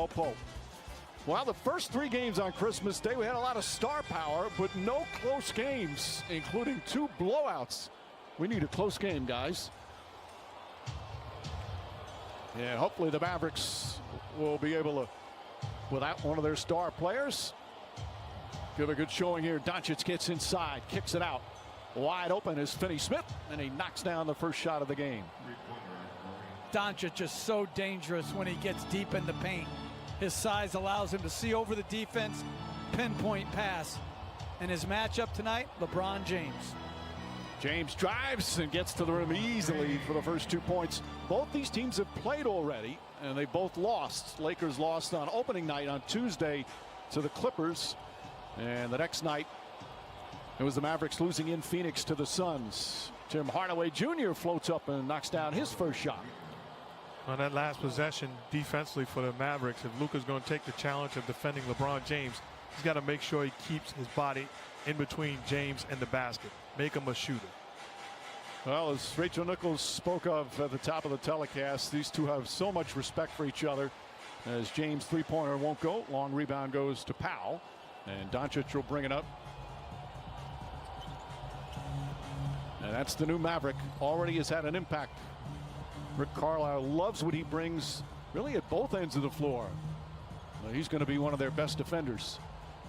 Pope. Well, the first 3 games on Christmas Day, we had a lot of star power, but no close games, including 2 blowouts. We need a close game, guys. And hopefully the Mavericks will be able to, without one of their star players, give a good showing here. Doncic gets inside, kicks it out. Wide open is Finney-Smith, and he knocks down the first shot of the game. Doncic is so dangerous when he gets deep in the paint. His size allows him to see over the defense, pinpoint pass. And his matchup tonight, LeBron James. James drives and gets to the rim easily for the first 2 points. Both these teams have played already, and they both lost. Lakers lost on opening night on Tuesday to the Clippers. And the next night, it was the Mavericks losing in Phoenix to the Suns. Tim Hardaway Jr. floats up and knocks down his first shot. On that last possession defensively for the Mavericks, if Luka's going to take the challenge of defending LeBron James, he's got to make sure he keeps his body in between James and the basket. Make him a shooter. Well, as Rachel Nichols spoke of at the top of the telecast, these two have so much respect for each other. As James' three-pointer won't go, long rebound goes to Powell, and Doncic will bring it up. And that's the new Maverick. Already has had an impact. Rick Carlisle loves what he brings really at both ends of the floor. Well, he's going to be one of their best defenders.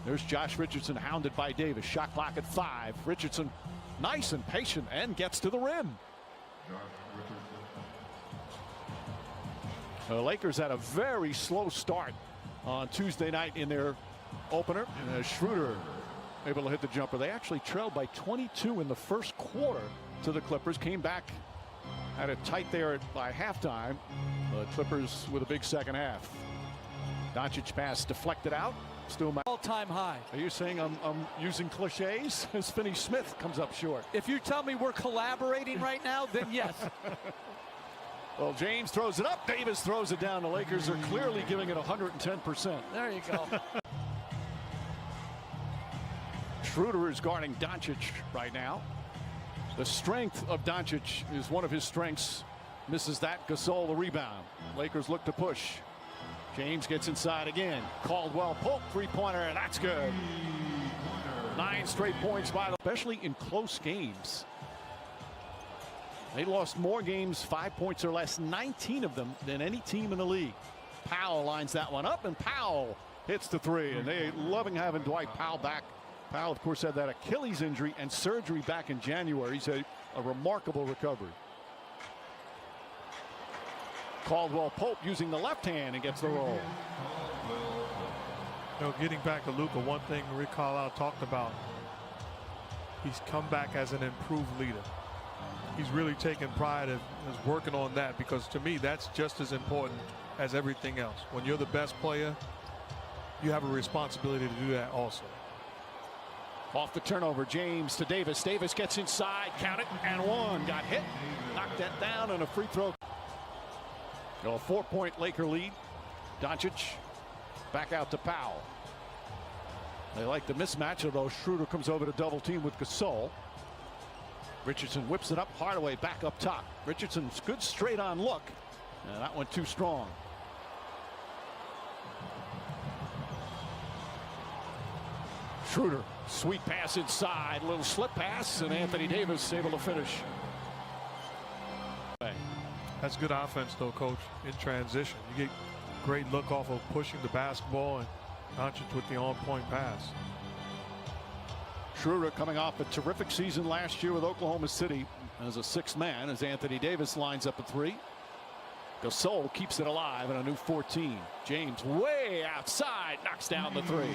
There's Josh Richardson hounded by Davis. Shot clock at 5. Richardson nice and patient and gets to the rim. The Lakers had a very slow start on Tuesday night in their opener. Schroeder able to hit the jumper. They actually trailed by 22 in the first quarter to the Clippers. Came back, had it tight there by halftime. The Clippers with a big second half. Doncic pass deflected out. Still All-time high. Are you saying I'm using cliches? As Finney-Smith comes up short. If you tell me we're collaborating right now, then yes. Well, James throws it up. Davis throws it down. The Lakers are clearly giving it 110%. There you go. Schroeder is guarding Doncic right now. The strength of Doncic is one of his strengths. Misses that. Gasol the rebound. Lakers look to push. James gets inside again. Caldwell Pope three-pointer. That's good. 9 straight points by the, especially in close games. They lost more games 5 points or less, 19 of them, than any team in the league. Powell lines that one up, and Powell hits the 3. And they loving having Dwight Powell back. Powell, of course, had that Achilles injury and surgery back in January. He's had a remarkable recovery. Caldwell Pope using the left hand and gets the roll. You know, getting back to Luka, one thing Rick Carlisle talked about, he's come back as an improved leader. He's really taken pride in working on that, because to me that's just as important as everything else. When you're the best player, you have a responsibility to do that also. Off the turnover, James to Davis. Davis gets inside, count it, and 1. Got hit, knocked that down, and a free throw. A 4-point Laker lead. Doncic back out to Powell. They like the mismatch, although Schroeder comes over to double team with Gasol. Richardson whips it up. Hardaway back up top. Richardson's good straight on look. And that one too strong. Schroeder, sweet pass inside, little slip pass, and Anthony Davis able to finish. That's good offense though, coach, in transition. You get great look off of pushing the basketball, and Doncic with the on-point pass. Schroeder coming off a terrific season last year with Oklahoma City as a 6th man, as Anthony Davis lines up a 3. Gasol keeps it alive in a new 14. James way outside, knocks down the 3.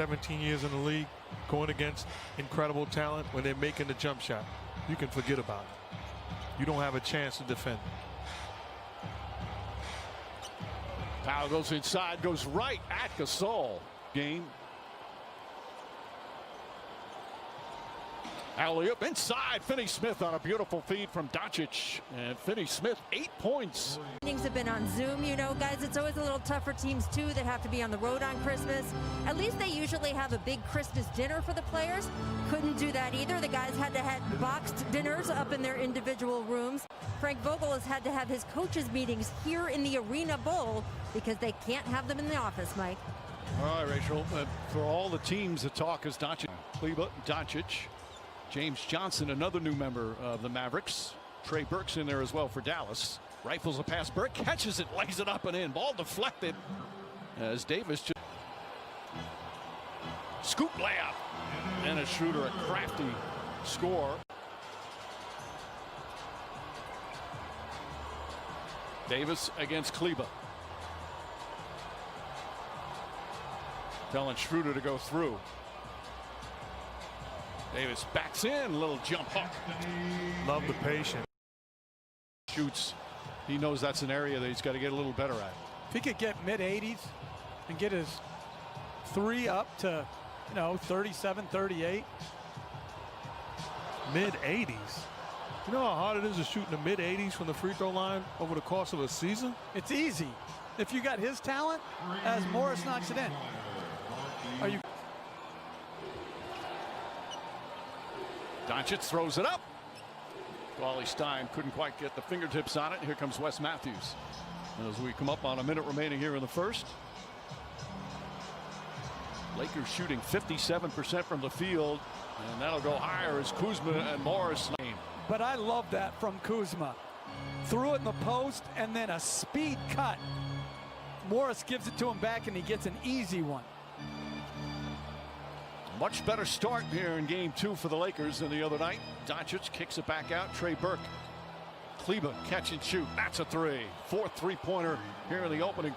17 years in the league, going against incredible talent. When they're making the jump shot, you can forget about it. You don't have a chance to defend. Powell goes inside, goes right at Gasol. Game. Alley-oop inside. Finney-Smith on a beautiful feed from Doncic. And Finney-Smith, 8 points. Meetings have been on Zoom, you know, guys. It's always a little tough for teams, too, that have to be on the road on Christmas. At least they usually have a big Christmas dinner for the players. Couldn't do that either. The guys had to have boxed dinners up in their individual rooms. Frank Vogel has had to have his coaches' meetings here in the Arena Bowl because they can't have them in the office, Mike. All right, Rachel. For all the teams, the talk is Doncic. Kleber, Doncic. James Johnson, another new member of the Mavericks. Trey Burke's in there as well for Dallas. Rifles a pass. Burke catches it, lays it up and in. Ball deflected as Davis just scoop layup. And a Schroeder, a crafty score. Davis against Kleber. Telling Schroeder to go through. Davis backs in, little jump hook. Love the patience. Shoots. He knows that's an area that he's got to get a little better at. If he could get mid-80s and get his three up to, 37, 38. Mid-80s. You know how hard it is to shoot in the mid-80s from the free throw line over the course of a season? It's easy. If you got his talent, as Morris knocks it in. Are you? Doncic throws it up. Wally Stein couldn't quite get the fingertips on it. Here comes Wes Matthews as we come up on a minute remaining here in the first. Lakers shooting 57% from the field, and that'll go higher as Kuzma and Morris. But I love that from Kuzma. Threw it in the post and then a speed cut. Morris gives it to him back and he gets an easy one. Much better start here in game 2 for the Lakers than the other night. Doncic kicks it back out. Trey Burke. Kleber catch and shoot. That's a three. Fourth three-pointer here in the opening